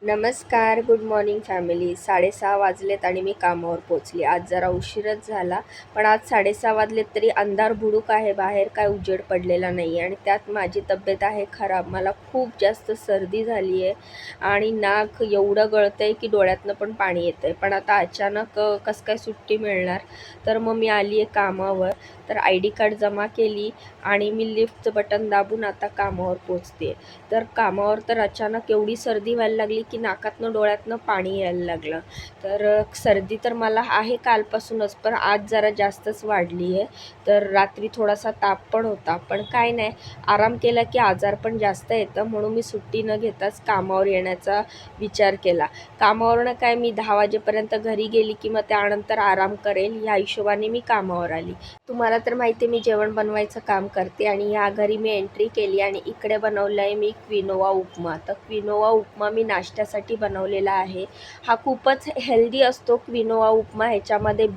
नमस्कार, good morning family. 6:30 वाजलेत आणि मी कामावर पोचली. आज जरा उशीरच झाला, पण आज 6:30 वाजलेत तरी अंधार भुडूक आहे. बाहेर काय उजेड पडलेला नाही आणि त्यात माझी तब्येत आहे खराब. मला खूप जास्त सर्दी झाली आहे आणि नाक एवढं गळतं आहे की डोळ्यातनं पण पाणी येतं आहे. पण आता अचानक कसं काय सुट्टी मिळणार, तर मग मी आली आहे कामावर. तर ID कार्ड जमा केली आणि मी लिफ्टचं बटन दाबून आता कामावर पोचते. तर कामावर तर अचानक एवढी सर्दी व्हायला लागली की नाकातनं डोळ्यातनं पाणी यायला लागलं. तर सर्दी तर मला आहे कालपासूनच, पण आज जरा जास्तच वाढली आहे. तर रात्री थोडासा ताप पण होता, पण काय नाही, आराम केला की आजार पण जास्त येतं, म्हणून मी सुट्टी न घेताच कामावर येण्याचा विचार केला. कामावरनं काय मी 10 वाजेपर्यंत घरी गेली की मग त्यानंतर आराम करेल, ह्या हिशोबाने मी कामावर आली. तुम्हाला तर माहिती आहे मी जेवण बनवायचं काम करते आणि या घरी मी एंट्री केली आणि इकडे बनवलं आहे मी क्विनोवा उपमा. तर क्विनोवा उपमा मी नाश्त्यासाठी बनवलेला आहे. हा खूपच हेल्दी असतो क्विनोवा उपमा. ह्याच्यामध्ये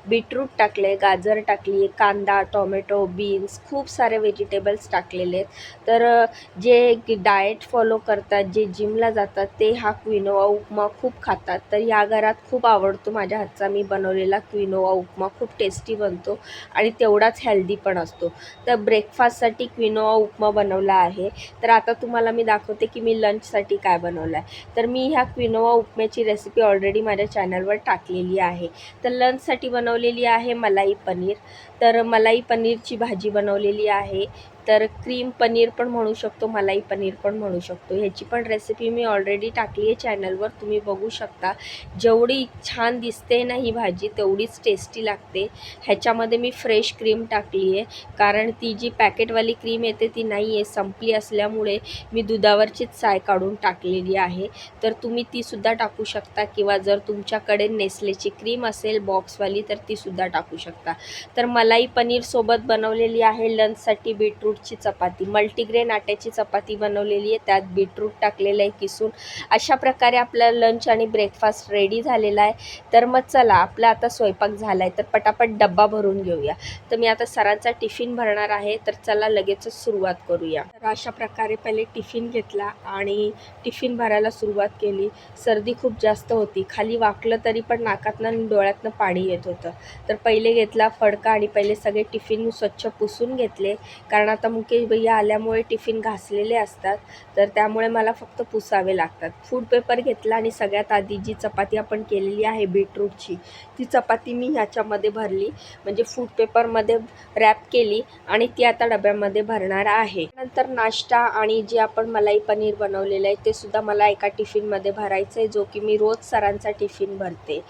बीटरूट टाकले, गाजर टाकली, कांदा, टोमॅटो, बीन्स, खूप सारे व्हेजिटेबल्स टाकलेले आहेत. तर जे डाएट फॉलो करतात, जे जिमला जातात, ते हा क्विनोवा उपमा खूप खातात. तर या घरात खूप आवडतो माझ्या हातचा मी बनवलेला क्विनोवा उपमा. खूप टेस्टी बनतो आणि तेवढाच हेल्दी पण असतो. तर ब्रेकफास्टसाठी क्विनोआ उपमा बनवला आहे. तर आता तुम्हाला मी दाखवते की मी लंचसाठी काय बनवलं आहे. तर मी ह्या क्विनोआ उपम्याची रेसिपी ऑलरेडी माझ्या चॅनलवर टाकलेली आहे. तर लंचसाठी बनवलेली आहे मलाई पनीर. तर मलाई पनीरची भाजी बनवलेली आहे. तर क्रीम पनीर पण म्हणू शकतो, मलाई पनीर पण म्हणू शकतो. ह्याची पण रेसिपी मी ऑलरेडी टाकली आहे चॅनलवर, तुम्ही बघू शकता. जेवढी छान दिसते ना ही भाजी, तेवढीच टेस्टी लागते. ह्याच्यामध्ये मी फ्रेश क्रीम टाकली आहे, कारण ती जी पॅकेटवाली क्रीम येते ती नाही आहे, संपली असल्यामुळे मी दुधावरचीच साय काढून टाकलेली आहे. तर तुम्ही तीसुद्धा टाकू शकता किंवा जर तुमच्याकडे नेसलेची क्रीम असेल बॉक्सवाली तर तीसुद्धा टाकू शकता. तर मलाई पनीरसोबत बनवलेली आहे लंचसाठी बीटरूटची चपाती. मल्टीग्रेन आट्याची चपाती बनवलेली आहे, त्यात बीटरूट टाकलेलं आहे किसून. अशा प्रकारे आपला लंच आणि ब्रेकफास्ट रेडी झालेला आहे. तर मग चला, आपला आता स्वयंपाक झाला आहे तर पटापट डब्बा भरून घेऊया. तर मी आता सरांचा टिफिन भरणार आहे, तर चला लगेचच सुरुवात करूया. तर अशा प्रकारे पहिले टिफिन घेतला आणि टिफिन भरायला सुरुवात केली. सर्दी खूप जास्त होती, खाली वाकलं तरी पण नाकातनं आणि डोळ्यातनं पाणी येत होतं. तर पहिले घेतला फडका आणि पहिले सगळे टिफिन स्वच्छ पुसून घेतले, कारण आता मुकेश भैया आल्यामुळे टिफिन घासलेले असतात, तर त्यामुळे मला फक्त पुसावे लागतात. फूड पेपर घेतला आणि सगळ्यात आधी जी चपाती आपण केलेली आहे बीटरूटची, ती चपाती मी ह्याच्यामध्ये भरली, म्हणजे फूड पेपरमध्ये रॅप केली आणि ती आता डब्यामध्ये भरणार आहे. नंतर नाश्ता आणि जे आपण मलाई पनीर बनवलेलं आहे ते सुद्धा मला एका टिफिनमध्ये भरायचं आहे, जो की मी रोज सरांचा टिफिन भरते.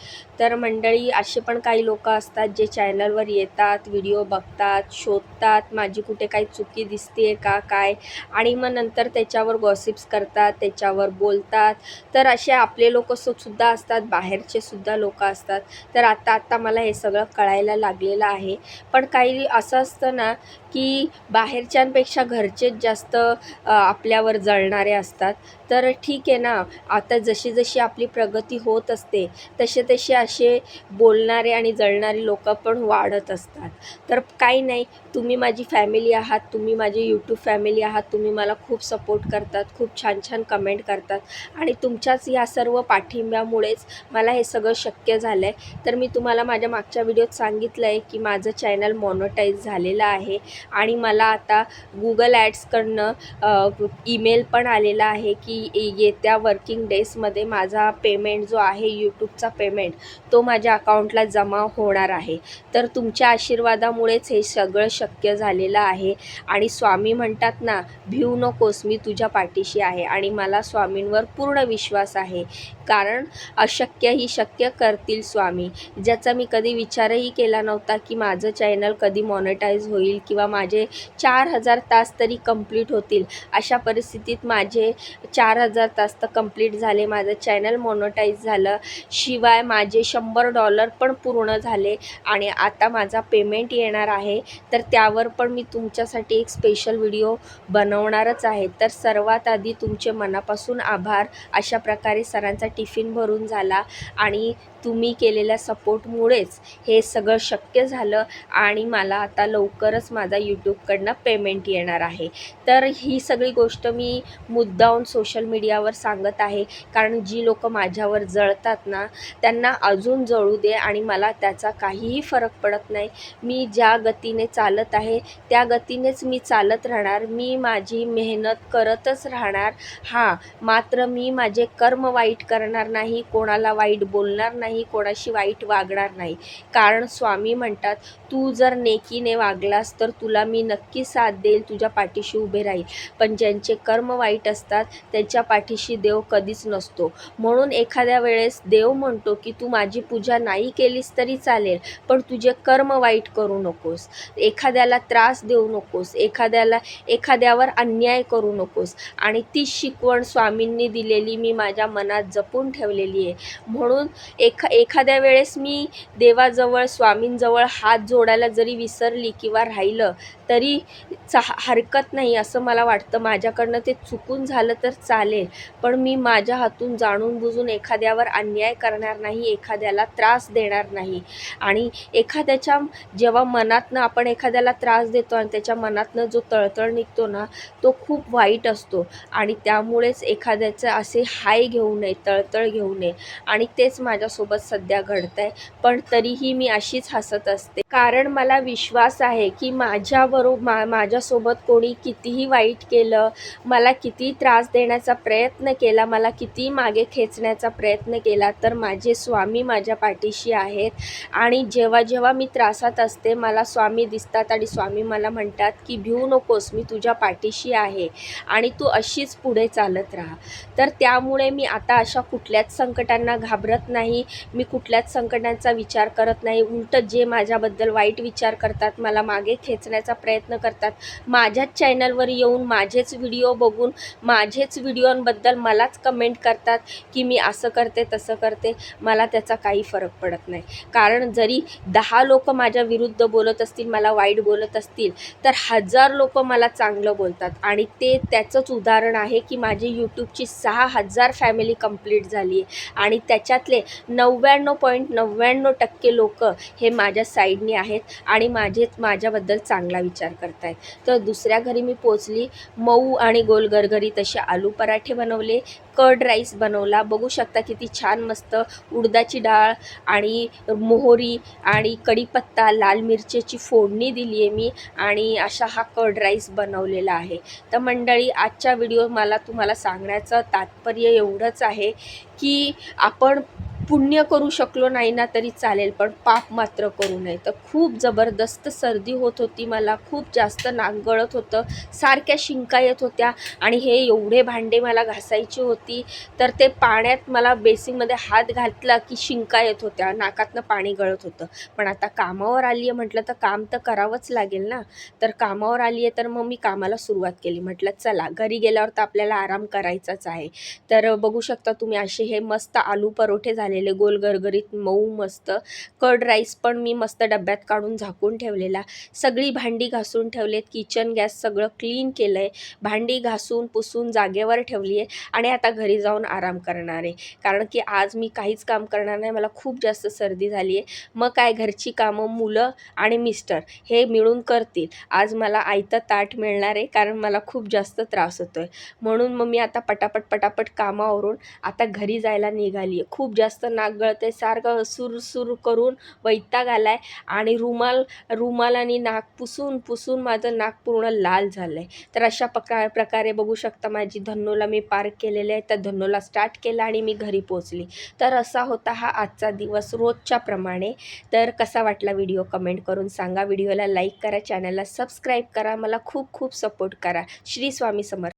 तर मंडळी, असे पण काही लोक असतात जे चॅनलवर येतात, व्हिडिओ बघतात, शोधतात माझी कुठे काही चुकी दिसते का काय, आणि मग नंतर त्याच्यावर गॉसिप्स करतात, त्याच्यावर बोलतात. तर असे आपले लोक सुद्धा असतात, बाहेरचे सुद्धा लोक असतात. तर आता मला हे सगळं कळायला लागलेलं आहे. पण काही असं असतं ना की बाहेरच्यांपेक्षा घरचेच जास्त आपल्यावर जळणारे असतात. तर ठीक आहे ना, आता जशी जशी आपली प्रगती होत असते तसे असे बोलणारे आणि जळणारी लोक पण वाढत असतात. तर काही नाही, तुम्ही माझी फॅमिली आहात, तुम्ही माझी यूट्यूब फॅमिली आहात, तुम्ही मला खूप सपोर्ट करतात, खूप छान छान कमेंट करतात आणि तुमच्याच या सर्व पाठिंब्यामुळेच मला हे सगळं शक्य झालं आहे. तर मी तुम्हाला माझ्या मागच्या व्हिडिओत सांगितलं आहे की माझं चॅनल मॉनिटाईज झालेलं आहे आणि मला आता गुगल ॲड्सकडनं ईमेल पण आलेला आहे की येत्या वर्किंग डेजमध्ये माझा पेमेंट जो आहे यूट्यूबचा पेमेंट, तो माझ्या अकाउंटला जमा होणार आहे. तर तुमच्या आशीर्वादामुळेच हे सगळं शक्य झालेलं आहे. आणि स्वामी म्हणतात ना, भिवू नकोस, मी तुझ्या पाठीशी आहे. आणि मला स्वामींवर पूर्ण विश्वास आहे, कारण अशक्य ही शक्य करतील स्वामी. ज्याचा मी कधी विचारही केला नव्हता की माझं चॅनल कधी मॉनिटाईज होईल किंवा माझे 4000 तास तरी कंप्लीट होतील. अशा परिस्थितीत माझे 4000 तास तर कंप्लीट झाले, माझं चॅनल मॉनिटाईज झालं, शिवाय माझे $100 पण पूर्ण झाले आणि आता माझा पेमेंट येणार आहे. तर त्यावर पण मी तुमच्यासाठी एक स्पेशल व्हिडिओ बनवणारच आहे. तर सर्वात आधी तुमचे मनापासून आभार. अशा प्रकारे सरांचा टिफिन भरून झाला आणि तुम्ही केलेल्या सपोर्टमुळेच हे सगळं शक्य झालं आणि मला आता लवकरच माझा यूट्यूबकडनं पेमेंट येणार आहे. तर ही सगळी गोष्ट मी मुद्दामून सोशल मीडियावर सांगत आहे, कारण जी लोकं माझ्यावर जळतात ना, त्यांना अजून जळू दे आणि मला त्याचा काहीही फरक पडत नाही. मी ज्या गतीने चालत आहे त्या गतीनेच मी चालत राहणार. मी माझी मेहनत करतच राहणार. मात्र मी माझे कर्म वाईट करणार नाही, कोणाला वाईट बोलणार नाही, कोणाशी वाईट वागणार नाही. कारण स्वामी म्हणतात, तू जर नेकीने वागलास तर तुला मी नक्की साथ देईल, तुझ्या पाठीशी उभे राहील. पण ज्यांचे कर्म वाईट असतात त्यांच्या पाठीशी देव कधीच नसतो. म्हणून एखाद्या वेळेस देव म्हणतो की तू माझी पूजा नाही केलीस तरी चालेल, पण तुझे कर्म वाईट करू नकोस, एखाद्याला त्रास देऊ नकोस, एखाद्यावर अन्याय करू नकोस. आणि ती शिकवण स्वामींनी दिलेली मी माझ्या मनात जपून ठेवलेली आहे. म्हणून एखाद्या वेळेस मी देवाजवळ, स्वामींजवळ हात जोडायला जरी विसरली किंवा राहिलं तरी हरकत नाही असं मला वाटतं. माझ्याकडनं ते चुकून झालं तर चालेल, पण मी माझ्या हातून जाणून बुजून एखाद्यावर अन्याय करणार नाही, एखाद्याला त्रास देणार नाही. आणि एखाद्याच्या जेव्हा मनातनं आपण एखाद्याला त्रास देतो आणि त्याच्या मनातनं जो तळतळ निघतो ना, तो खूप वाईट असतो. आणि त्यामुळेच एखाद्याचं असे हाय घेऊ नये, तळतळ घेऊ नये. आणि तेच माझ्यासोबत सध्या घडतं आहे. पण तरीही मी अशीच हसत असते, कारण मला विश्वास आहे की माझ्यासोबत कोणी कितीही वाईट केलं, मला किती त्रास देण्याचा प्रयत्न केला, मला किती मागे खेचण्याचा प्रयत्न केला, तर माझे स्वामी माझ्या पाठीशी आहेत. आणि जेव्हा जेव्हा मी त्रासात असते मला स्वामी दिसतात आणि स्वामी मला म्हणतात की भिवू नकोस, मी तुझ्या पाठीशी आहे आणि तू अशीच पुढे चालत राहा. तर त्यामुळे मी आता अशा कुठल्याच संकटांना घाबरत नाही, मी कुठल्याच संकटांचा विचार करत नाही. उलटं जे माझ्याबद्दल वाईट विचार करतात, मला मागे खेचण्याचा प्रयत्न करतात, माझ्याच चॅनलवर येऊन माझेच व्हिडिओ बघून माझेच व्हिडिओंबद्दल मलाच कमेंट करतात की मी असं करते तसं करते, मला त्याचा काही फरक पडत नाही. कारण जरी 10 लोक माझ्या विरुद्ध बोलत असतील, मला वाईट बोलत असतील, तर 1000 लोक मला चांगलं बोलतात. आणि त्याचंच उदाहरण आहे की माझी यूट्यूबची 6000 फॅमिली कंप्लीट झाली आहे आणि त्याच्यातले 99.99% लोक हे माझ्या साईडने आहेत आणि माझ्याबद्दल चांगला विचार करत आहेत. तर दुसऱ्या घरी मी पोचली, मऊ आणि गोल गरगरीत असे आलू पराठे बनवले, कर्ड राईस बनवला. बघू शकता किती छान मस्त उडदाची डाळ आणि मोहरी आणि कढीपत्ता, लाल मिरचीची फोडणी दिली आहे मी आणि अशा हा कर्ड राईस बनवलेला आहे. तर मंडळी, आजच्या व्हिडिओ मला तुम्हाला सांगण्याचं तात्पर्य एवढंच आहे की आपण पुण्य करू शकलो नाही ना तरी चालेल, पण पाप मात्र करू नये. तर खूप जबरदस्त सर्दी होत होती, मला खूप जास्त नाक गळत होतं, सारख्या शिंका येत होत्या आणि हे एवढे भांडे मला घासायची होती, तर ते पाण्यात मला बेसिनमध्ये हात घातला की शिंका येत होत्या, नाकातनं पाणी गळत होतं. पण आता कामावर आली आहे म्हटलं तर काम तर करावंच लागेल ना. तर कामावर आली आहे तर मग मी कामाला सुरुवात केली. म्हटलं चला, घरी गेल्यावर तर आपल्याला आराम करायचाच आहे. तर बघू शकता तुम्ही असे हे मस्त आलू परोठे झालेले, गोल गरगरीत मऊ मस्त. कर्ड राईस पण मी मस्त डब्यात काढून झाकून ठेवलेला. सगळी भांडी घासून ठेवलेत, किचन गॅस सगळं क्लीन केलं आहे, भांडी घासून पुसून जागेवर ठेवली आहे आणि आता घरी जाऊन आराम करणार आहे. कारण की आज मी काहीच काम करणार नाही, मला खूप जास्त सर्दी झाली आहे. मग काय, घरची कामं मुलं आणि मिस्टर हे मिळून करतील. आज मला आयतं ताट मिळणार आहे, कारण मला खूप जास्त त्रास होतो आहे. म्हणून मग मी आता पटापट कामावरून आता घरी जायला निघाली आहे. खूप जास्त नाक गळते, सारखं सुर करून वैताग आला आहे आणि रुमालाने नाक पुसून माझं नाक पूर्ण लाल झालं आहे. तर अशा प्रकारे बघू शकता माझी धन्नोला मी पार्क केलेले आहे. तर धन्नोला स्टार्ट केला आणि मी घरी पोचली. तर असा होता हा आजचा दिवस रोजच्या प्रमाणे. तर कसा वाटला व्हिडिओ कमेंट करून सांगा. व्हिडिओला लाईक करा, चॅनलला सबस्क्राईब करा, मला खूप सपोर्ट करा. श्री स्वामी समर्थ.